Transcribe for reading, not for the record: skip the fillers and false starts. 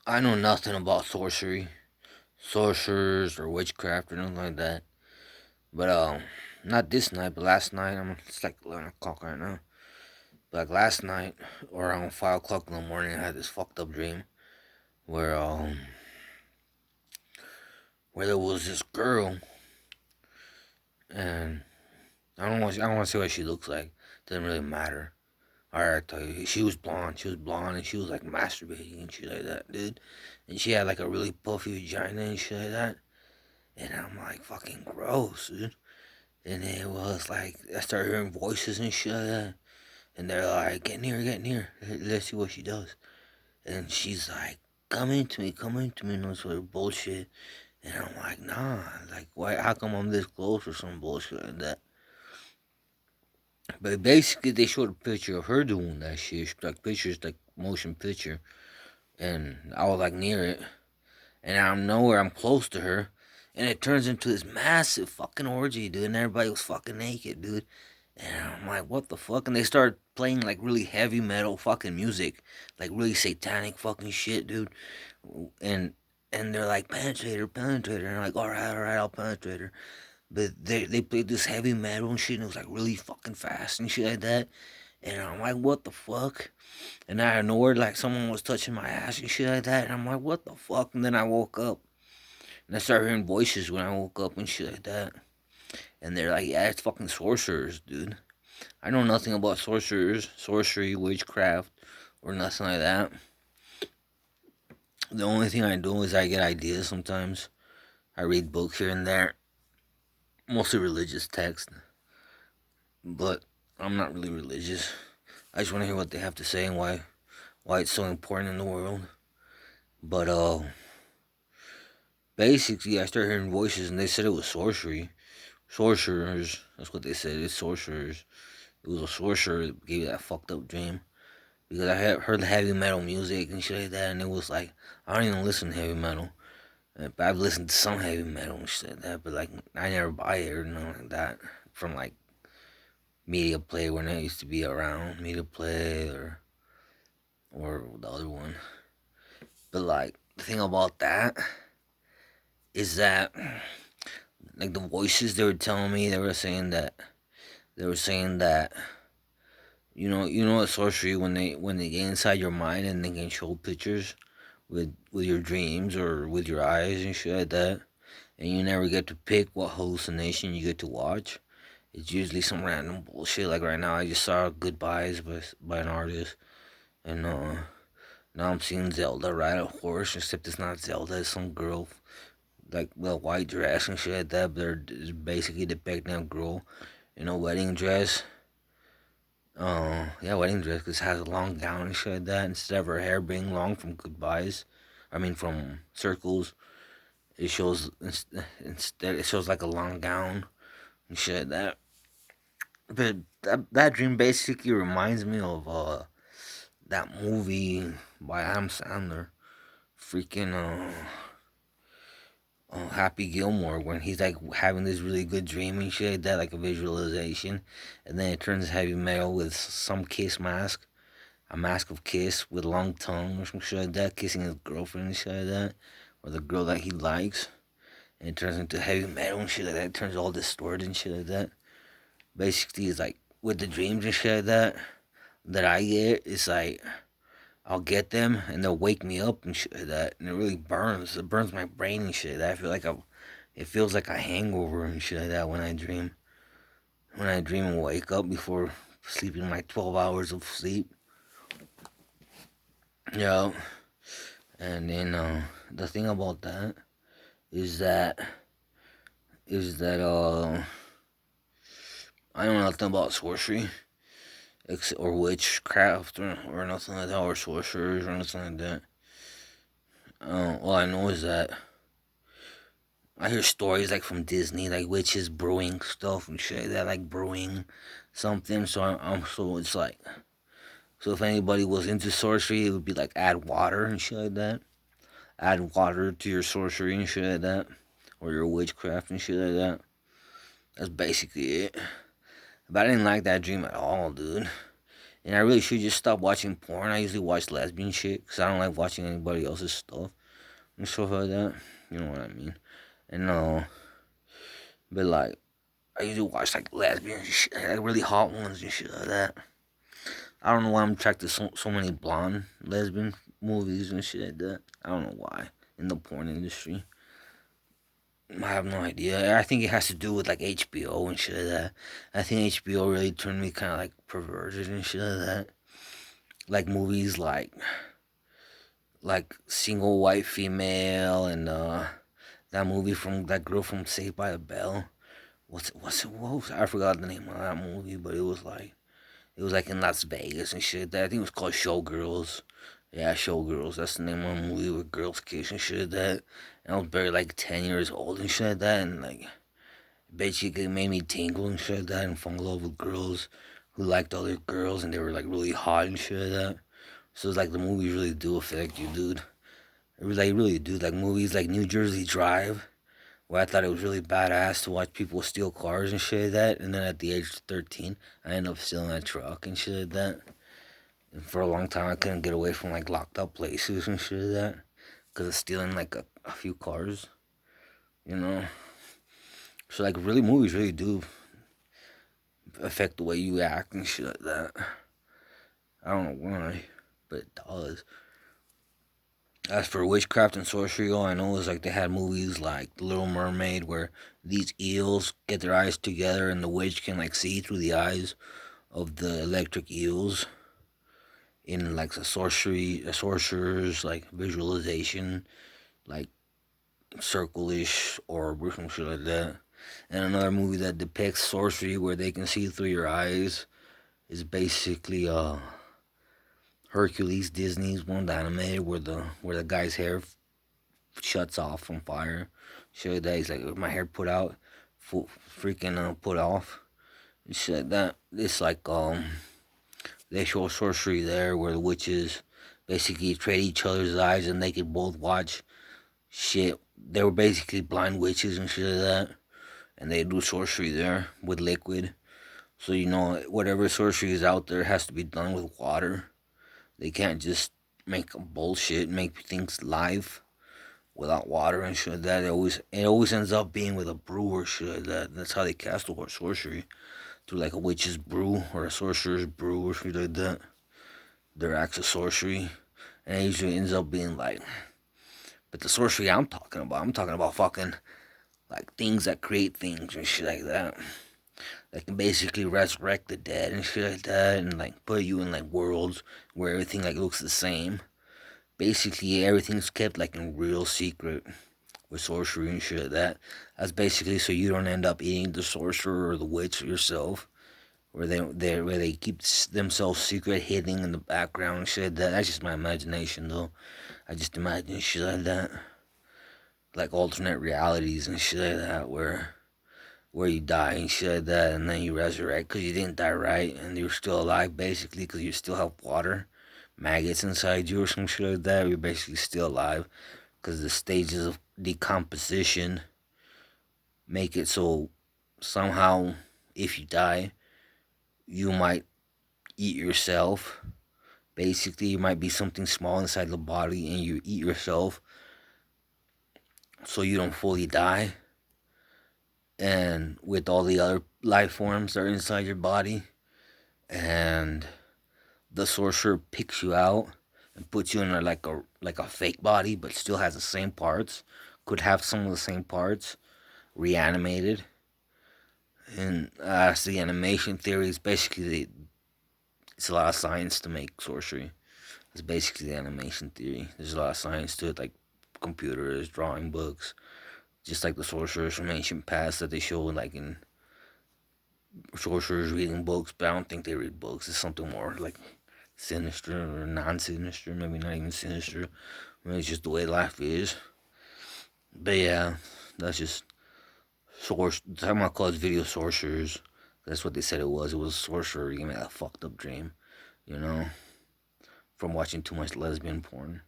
I know nothing about sorcerers, or witchcraft or nothing like that. But not this night, but last night. It's like 11 o'clock right now. But like last night, around 5 o'clock in the morning, I had this fucked up dream where where there was this girl, and I don't want to say what she looks like. Doesn't really matter. Alright, I tell you, she was blonde. She was blonde, and she was like masturbating and shit like that, dude. And she had like a really puffy vagina and shit like that. And I'm like, fucking gross, dude. And it was like, I started hearing voices and shit like that. And they're like, get near, get near. Let's see what she does. And she's like, come into me, and all sort of bullshit. And I'm like, nah, like, why, how come I'm this close or some bullshit like that? But basically, they showed a picture of her doing that shit, like pictures, like motion picture. And I was like near it. And out of nowhere, I'm close to her. And it turns into this massive fucking orgy, dude. And everybody was fucking naked, dude. And I'm like, what the fuck? And they started playing like really heavy metal fucking music, like really satanic fucking shit, dude. And and they're like, penetrate her, penetrate her. And I'm like, all right, I'll penetrate her. But they played this heavy metal and shit, and it was like really fucking fast and shit like that. And I'm like, what the fuck? And out of nowhere, like someone was touching my ass and shit like that. And I'm like, what the fuck? And then I woke up. And I started hearing voices when I woke up and shit like that. And they're like, yeah, it's fucking sorcerers, dude. I know nothing about sorcerers, sorcery, witchcraft, or nothing like that. The only thing I do is I get ideas sometimes. I read books here and there, mostly religious text, but I'm not really religious. I just want to hear what they have to say and why it's so important in the world. But basically, I started hearing voices, and they said it was sorcery, sorcerers. That's what they said. It's sorcerers. It was a sorcerer that gave you that fucked up dream. Because I had heard the heavy metal music and shit like that, and it was like, I don't even listen to heavy metal. But I've listened to some heavy metal and shit like that, but like I never buy it or nothing like that from like Media Play when I used to be around Media Play or the other one. But like the thing about that is that like the voices they were telling me, they were saying that you know what sorcery when they get inside your mind and they can show pictures with your dreams or with your eyes and shit like that, and you never get to pick what hallucination you get to watch. It's usually some random bullshit. Like right now, I just saw Goodbyes by an artist, and now I'm seeing Zelda ride a horse, except it's not Zelda, it's some girl like with a white dress and shit like that. But they're basically depicting a girl in a wedding dress. Yeah, wedding dress, because it has a long gown and shit like that. Instead of her hair being long from goodbyes, I mean from circles, it shows instead it shows like a long gown and shit like that. But that dream basically reminds me of that movie by Adam Sandler, freaking Happy Gilmore, when he's like having this really good dream and shit like that, like a visualization, and then it turns heavy metal with some Kiss mask, a mask of Kiss with long tongue or some shit like that, kissing his girlfriend and shit like that, or the girl that he likes, and it turns into heavy metal and shit like that. It turns all distorted and shit like that. Basically, it's like with the dreams and shit like that I get, it's like I'll get them and they'll wake me up and shit like that, and it really burns. It burns my brain and shit like that. I feel like it feels like a hangover and shit like that when I dream. When I dream and wake up before sleeping my 12 hours of sleep. Yeah. And then the thing about that is that I know nothing about sorcery or witchcraft or nothing like that, or sorcerers or nothing like that. All I know is that I hear stories like from Disney, like witches brewing stuff and shit like that, like brewing something. So so it's like, so if anybody was into sorcery, it would be like add water and shit like that. Add water to your sorcery and shit like that, or your witchcraft and shit like that. That's basically it. But I didn't like that dream at all, dude. And I really should just stop watching porn. I usually watch lesbian shit because I don't like watching anybody else's stuff and stuff like that. You know what I mean? And but like I usually watch like lesbian shit, like really hot ones and shit like that. I don't know why I'm attracted to so many blonde lesbian movies and shit like that. I don't know why in the porn industry. I have no idea. I think it has to do with like HBO and shit like that. I think HBO really turned me kind of like perverted and shit like that. Like movies like Single White Female and that movie from that girl from Saved by the Bell. I forgot the name of that movie, but it was like in Las Vegas and shit. That I think it was called Showgirls. Yeah, Showgirls. That's the name of the movie with girls kiss and shit like that. And I was barely like 10 years old and shit like that, and like basically it made me tingle and shit like that, and fall in love with girls who liked other girls and they were like really hot and shit like that. So it's like the movies really do affect you, dude. Really do. Like movies like New Jersey Drive, where I thought it was really badass to watch people steal cars and shit like that. And then at the age of 13, I ended up stealing a truck and shit like that. And for a long time, I couldn't get away from like locked up places and shit like that because of stealing like a few cars, you know. So like really, movies really do affect the way you act and shit like that. I don't know why, but it does. As for witchcraft and sorcery, all I know is like they had movies like The Little Mermaid where these eels get their eyes together and the witch can like see through the eyes of the electric eels in like a sorcerer's like visualization, like circle-ish or some shit like that. And another movie that depicts sorcery where they can see through your eyes is basically Hercules, Disney's one animated where the guy's hair shuts off from fire. Shit like that. He's like, my hair put out, freaking put off. And shit like that. It's like they show sorcery there where the witches basically trade each other's eyes and they could both watch shit. They were basically blind witches and shit like that. And they do sorcery there with liquid. So you know whatever sorcery is out there has to be done with water. They can't just make bullshit, make things live without water and shit like that. It always ends up being with a brew or shit like that. That's how they cast the word sorcery. Through like a witch's brew or a sorcerer's brew or shit like that. Their acts of sorcery. And it usually ends up being like, but the sorcery I'm talking about fucking like things that create things and shit like that. That can basically resurrect the dead and shit like that, and like put you in like worlds where everything like looks the same. Basically, everything's kept like in real secret with sorcery and shit like that. That's basically so you don't end up eating the sorcerer or the witch yourself, where they keep themselves secret, hidden in the background and shit like that. That's just my imagination though. I just imagine shit like that, like alternate realities and shit like that, where you die and shit like that, and then you resurrect because you didn't die right, and you're still alive basically because you still have water, maggots inside you or some shit like that. You're basically still alive because the stages of decomposition make it so somehow if you die, you might eat yourself. Basically, you might be something small inside the body and you eat yourself so you don't fully die. And with all the other life forms that are inside your body, and the sorcerer picks you out and puts you in like a fake body, but still has the same parts. Could have some of the same parts reanimated. And that's the animation theory. Is basically it's a lot of science to make sorcery. It's basically the animation theory. There's a lot of science to it, like computers, drawing books, just like the sorcerers from ancient past that they show like in sorcerers reading books, but I don't think they read books. It's something more like sinister or non-sinister, maybe not even sinister. Maybe it's just the way life is. But yeah, that's just talking about called video sorcerers. That's what they said it was. It was a sorcerer. You gave me that fucked up dream, you know, from watching too much lesbian porn.